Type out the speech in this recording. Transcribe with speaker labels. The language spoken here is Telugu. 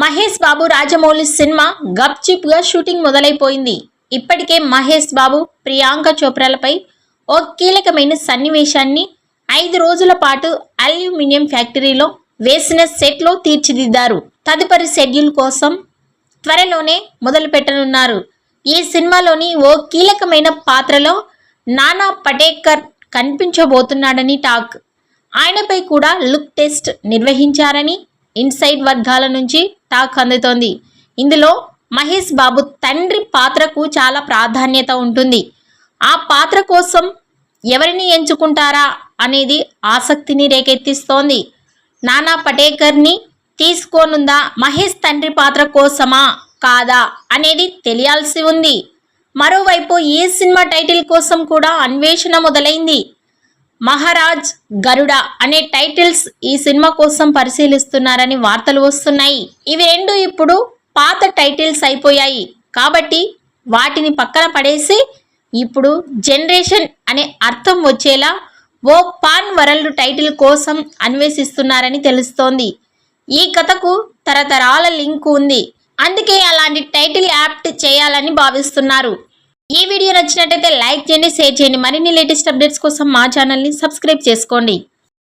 Speaker 1: మహేష్ బాబు రాజమౌళి సినిమా గప్చిప్ గా షూటింగ్ మొదలైపోయింది. ఇప్పటికే మహేష్ బాబు ప్రియాంక చోప్రాలపై ఓ కీలకమైన సన్నివేశాన్ని 5 రోజుల పాటు అల్యూమినియం ఫ్యాక్టరీలో వేసిన సెట్లో తీర్చిదిద్దారు. తదుపరి షెడ్యూల్ కోసం త్వరలోనే మొదలు పెట్టనున్నారు. ఈ సినిమాలోని ఓ కీలకమైన పాత్రలో నానా పటేకర్ కనిపించబోతున్నాడని టాక్. ఆయనపై కూడా లుక్ టెస్ట్ నిర్వహించారని ఇన్సైడ్ వర్గాల నుంచి టాక్ అందుతోంది. ఇందులో మహేష్ బాబు తండ్రి పాత్రకు చాలా ప్రాధాన్యత ఉంటుంది. ఆ పాత్ర కోసం ఎవరిని ఎంచుకుంటారా అనేది ఆసక్తిని రేకెత్తిస్తోంది. నానా పటేకర్ని తీసుకోనుందా, మహేష్ తండ్రి పాత్ర కోసమా కాదా అనేది తెలియాల్సి ఉంది. మరోవైపు ఈ సినిమా టైటిల్ కోసం కూడా అన్వేషణ మొదలైంది. మహారాజ్ గరుడ అనే టైటిల్స్ ఈ సినిమా కోసం పరిశీలిస్తున్నారని వార్తలు వస్తున్నాయి. ఇవి రెండు ఇప్పుడు పాత టైటిల్స్ అయిపోయాయి కాబట్టి వాటిని పక్కన పడేసి ఇప్పుడు జనరేషన్ అనే అర్థం వచ్చేలా ఓ పాన్ వరల్డ్ టైటిల్ కోసం అన్వేషిస్తున్నారని తెలుస్తోంది. ఈ కథకు తరతరాల లింక్ ఉంది. అందుకే అలాంటి టైటిల్ యాప్ట్ చేయాలని భావిస్తున్నారు. ఈ వీడియో నచ్చినట్టయితే లైక్ చేయండి, షేర్ చేయండి. మరిన్ని లేటెస్ట్ అప్డేట్స్ కోసం మా ఛానల్ని సబ్స్క్రైబ్ చేసుకోండి.